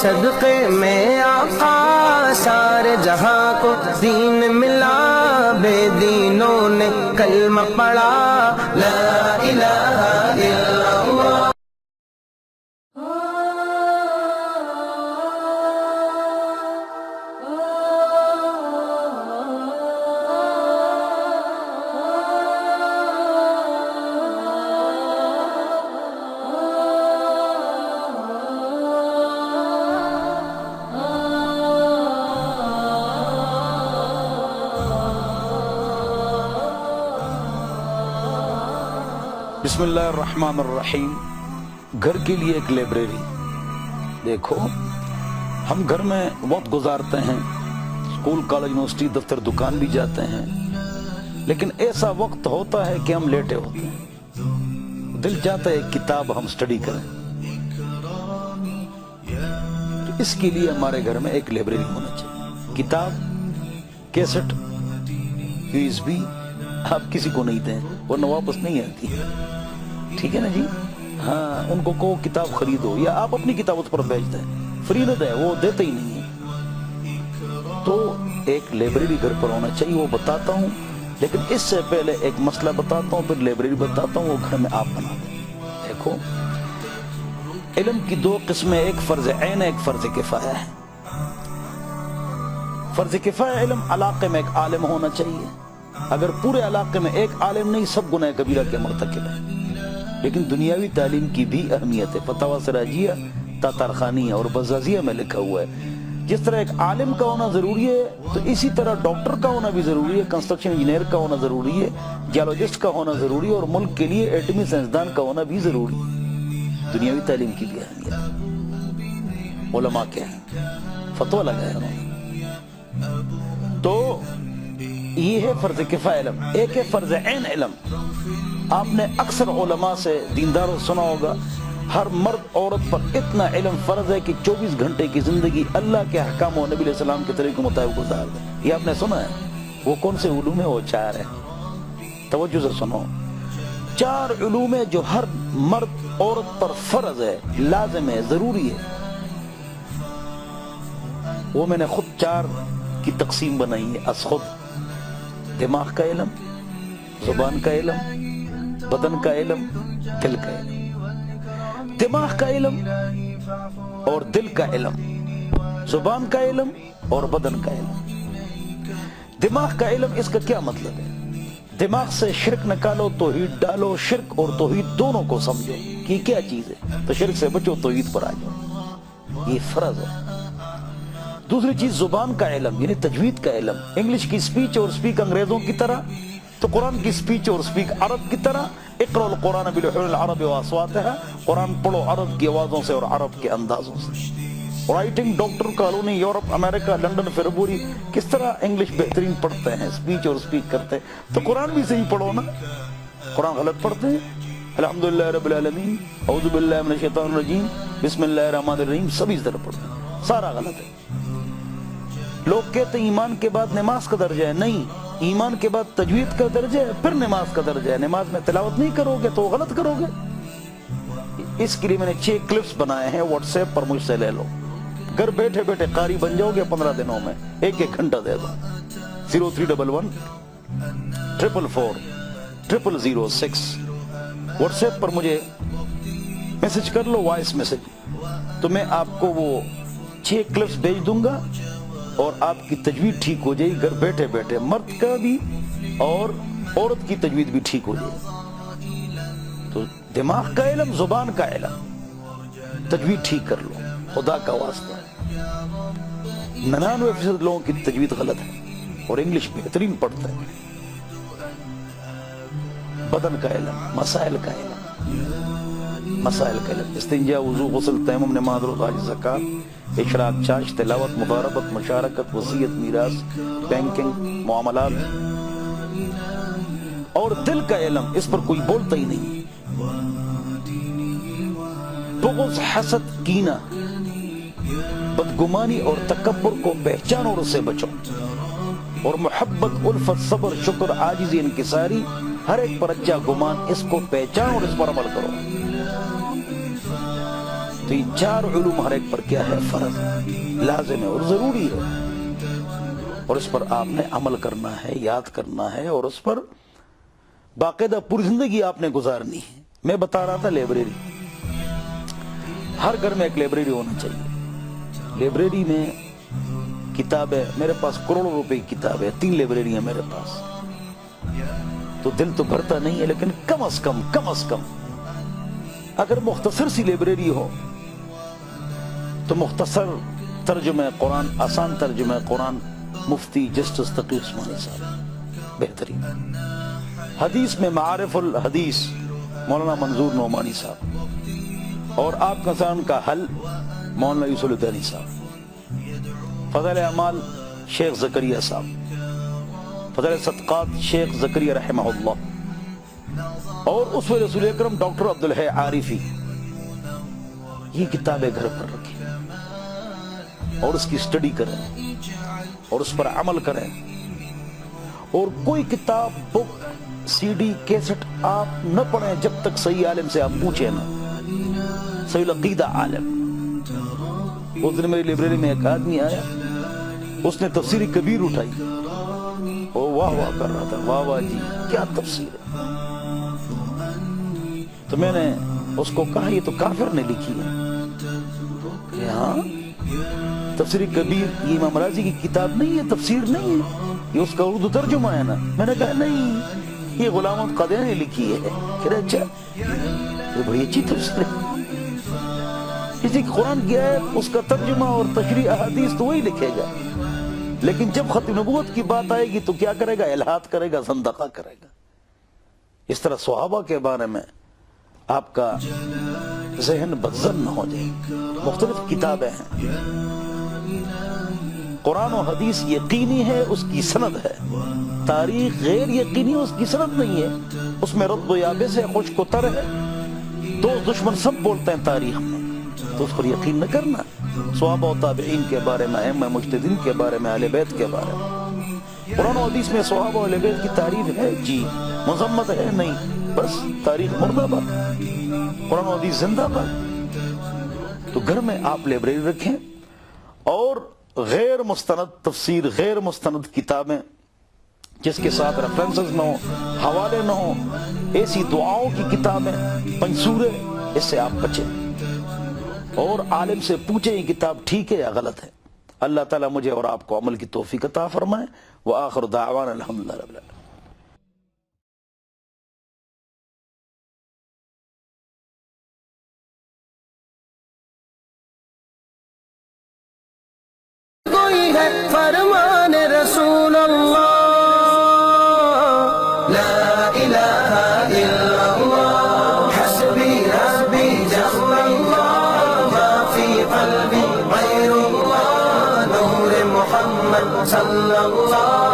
صدقے میں آقا سارے جہاں کو دین ملا، بے دینوں نے کلمہ پڑھا لا الہ الا اللہ۔ بسم اللہ الرحمن الرحیم۔ گھر کے لیے ایک لائبریری۔ دیکھو ہم گھر میں وقت گزارتے ہیں، اسکول کالج یونیورسٹی دفتر دکان بھی جاتے ہیں، لیکن ایسا وقت ہوتا ہے کہ ہم لیٹے ہوتے ہیں، دل چاہتا ہے ایک کتاب ہم سٹڈی کریں، تو اس کے لیے ہمارے گھر میں ایک لائبریری ہونا چاہیے۔ کتاب، کیسٹ، یو ایس بی آپ کسی کو نہیں دیں ورنہ واپس نہیں آتی، ٹھیک ہے نا جی؟ ہاں، ان کو کہو کتاب خریدو، یا آپ اپنی کتاب اس پر بیچ دیں، فری نہ دیں، وہ دیتے ہی نہیں ہے۔ تو ایک لائبریری گھر پر ہونا چاہیے، وہ بتاتا ہوں، لیکن اس سے پہلے ایک مسئلہ بتاتا ہوں، پھر لائبریری بتاتا ہوں، وہ گھر میں آپ بنا دیں۔ دیکھو علم کی دو قسمیں، ایک فرض عین ہے، ایک فرض کفایہ ہے۔ فرض کفایہ علم، علاقے میں ایک عالم ہونا چاہیے، اگر پورے علاقے میں ایک عالم نہیں، سب گناہ کبیرہ کے مرتکب ہیں۔ لیکن دنیاوی تعلیم کی بھی اہمیت ہے، فتاوی سراجیہ تاتارخانیہ اور بزازیہ میں لکھا ہوا ہے، جس طرح ایک عالم کا ہونا ضروری ہے تو اسی طرح ڈاکٹر کا ہونا بھی ضروری ہے، کنسٹرکشن انجینئر کا ہونا ضروری ہے، جیولوجسٹ کا ہونا ضروری ہے، اور ملک کے لیے ایٹمی سائنسدان کا ہونا بھی ضروری ہے۔ دنیاوی تعلیم کی بھی اہمیت ہے۔ علماء کیا ہیں؟ فتویٰ لگایا انہوں نے۔ تو یہ ہے فرض کفایہ علم۔ ایک ہے فرض عین علم۔ آپ نے اکثر علماء سے، دینداروں سنا ہوگا، ہر مرد عورت پر اتنا علم فرض ہے کہ 24 گھنٹے کی زندگی اللہ کے احکام و نبی علیہ السلام کے طریقے کے مطابق گزار دیں۔ یہ آپ نے سنا ہے؟ وہ کون سے علوم ہے؟ وہ 4 ہیں، توجہ سے سنو۔ 4 علوم ہے جو ہر مرد عورت پر فرض ہے، لازم ہے، ضروری ہے۔ وہ میں نے خود 4 کی تقسیم بنائی ہے از خود۔ دماغ کا علم، زبان کا علم، بدن کا علم، دل کا علم۔ دماغ کا علم اور دل کا علم، زبان کا علم اور بدن کا علم۔ دماغ کا علم، اس کا کیا مطلب ہے؟ دماغ سے شرک نکالو، توحید ڈالو، شرک اور توحید دونوں کو سمجھو کہ یہ کیا چیز ہے، تو شرک سے بچو، توحید پر آ جاؤ، یہ فرض ہے۔ دوسری چیز زبان کا علم، یعنی تجوید کا علم، انگلش کی سپیچ اور سپیک انگریزوں کی طرح، تو قرآن کی سپیچ اور سپیک عرب کی طرح۔ اقرأ القرآن بلحون العرب واصواتها، قرآن پڑھو عرب کی آوازوں سے اور عرب کے اندازوں سے۔ رائٹنگ، ڈاکٹر کالونی، یورپ، امریکہ، لندن، فربوری کس طرح انگلش بہترین پڑھتے ہیں، سپیچ اور سپیک کرتے ہیں، تو قرآن بھی صحیح پڑھو نا۔ قرآن غلط پڑھتے ہیں، الحمدللہ رب العالمین، اعوذ باللہ من الشیطان الرجیم، بسم اللہ الرحمن الرحیم، سب اس طرح پڑھتے ہیں، سارا غلط ہے۔ لوگ کہتے ہیں ایمان کے بعد نماز کا درجہ ہے، نہیں، ایمان کے بعد تجوید کا درجہ ہے، پھر نماز کا درجہ ہے۔ نماز میں تلاوت نہیں کرو گے تو غلط کرو گے۔ اس کے لیے میں نے 6 کلپس بنائے ہیں، واٹس ایپ پر مجھ سے لے لو، گھر بیٹھے بیٹھے قاری بن جاؤ گے 15 دنوں میں، 1 گھنٹہ دے دو۔ 0311 444 0006 واٹس ایپ پر مجھے میسج کر لو، وائس میسج، تو میں آپ کو وہ 6 کلپس بھیج دوں گا، اور آپ کی تجوید ٹھیک ہو جائے گی، گھر بیٹھے بیٹھے، مرد کا بھی اور عورت کی تجوید بھی ٹھیک ہو جائے گی۔ تو دماغ کا علم، زبان کا علم، تجوید ٹھیک کر لو، خدا کا واسطہ۔ 99% لوگوں کی تجوید غلط ہے اور انگلش بہترین پڑھتے ہیں۔ بدن کا علم، مسائل کا علم، مسائل کا علم، استنجا، وضو، غسل، تیمم، نماز، روزہ، حج، زکات، اشراق، چاش، تلاوت، مضاربت، مشارکت، وصیت، میراث، بینکنگ، معاملات۔ اور دل کا علم، اس پر کوئی بولتا ہی نہیں۔ بغض، حسد، کینہ، بدگمانی اور تکبر کو پہچانو اور اس سے بچو، اور محبت، الفت، صبر، شکر، عاجزی، انکساری، ہر ایک پر اچھا گمان، اس کو پہچانو اور اس پر عمل کرو۔ تو یہ 4 علوم ہر ایک پر کیا ہے؟ فرض، لازم ہے اور ضروری ہے، اور اس پر آپ نے عمل کرنا ہے، یاد کرنا ہے، اور اس پر باقاعدہ پوری زندگی آپ نے گزارنی ہے۔ میں بتا رہا تھا لائبریری، ہر گھر میں ایک لائبریری ہونا چاہیے۔ لائبریری میں کتابیں، میرے پاس کروڑوں روپے کی کتابیں، 3 لائبریری ہیں میرے پاس، تو دل تو بھرتا نہیں ہے، لیکن کم از کم اگر مختصر سی لائبریری ہو تو مختصر ترجمہ قرآن، آسان ترجمہ قرآن، مفتی جسٹس تقی عثمانی صاحب بہترین، حدیث میں معارف الحدیث مولانا منظور نعمانی صاحب، اور آپ کسان کا حل مولانا یوسف الدینی صاحب، فضائل اعمال شیخ زکریا صاحب، فضائل صدقات شیخ زکریا رحمہ اللہ، اور اسوہ رسول اکرم ڈاکٹر عبدالحی عارفی۔ یہ کتابیں گھر پر رکھیں اور اس کی سٹڈی کریں اور اس پر عمل کریں، اور کوئی کتاب، بک، سی ڈی، کیسٹ آپ نہ پڑھیں جب تک صحیح عالم سے آپ پوچھیں نہ، صحیح العقیدہ عالم۔ اس دن میری لائبریری میں ایک آدمی آیا، اس نے تفسیر کبیر اٹھائی، وہ واہ واہ کر رہا تھا، واہ واہ جی کیا تفسیر ہے۔ تو میں نے اس کو کہا یہ تو کافر نے لکھی ہے، کہ ہاں تفسیر کبیر یہ امام رازی کی کتاب نہیں ہے، تفسیر نہیں ہے، یہ اس کا اردو ترجمہ ہے نا۔ میں نے کہا نہیں، یہ غلام احمد قادیانی نے لکھی ہے۔ کہہ رہے اچھا، یہ بڑی اچھی تفسیر ہے، کسی قرآن کی آیت اس کا ترجمہ اور تشریح احادیث تو وہی لکھے گا، لیکن جب ختم نبوت کی بات آئے گی تو کیا کرے گا؟ الہات کرے گا، زندقہ کرے گا۔ اس طرح صحابہ کے بارے میں آپ کا ذہن بدزن نہ ہو جائے۔ مختلف کتابیں ہیں، قرآن و حدیث یقینی ہے، اس کی سند ہے، تاریخ غیر یقینی، اس کی سند نہیں ہے، اس میں رد و یابس ہے، خشک و تر ہے، دوست دشمن سب بولتے ہیں تاریخ میں، تو اس پر یقین نہ کرنا۔ صحابہ و تابعین کے بارے میں، ائمہ مجتہدین کے بارے میں، اہل بیت کے بارے میں، قرآن و حدیث میں صحابہ و اہل بیت کی تعریف ہے جی، مذمت ہے نہیں، بس تاریخ مردہ باد، قرآن و حدیث زندہ باد۔ تو گھر میں آپ لائبریری رکھیں، اور غیر مستند تفسیر، غیر مستند کتابیں جس کے ساتھ ریفرنسز نہ ہو، حوالے نہ ہو، ایسی دعاؤں کی کتابیں، منصورے، اس سے آپ بچیں، اور عالم سے پوچھیں یہ کتاب ٹھیک ہے یا غلط ہے۔ اللہ تعالیٰ مجھے اور آپ کو عمل کی توفیق عطا فرمائے۔ وآخر دعوانا الحمدللہ رب العالمین۔ کوئی ہے فرمان رسول اللہ، لا الہ الا اللہ، حسبی ربی جل اللہ، ما فی قلبی غیر اللہ، نور محمد صلی اللہ۔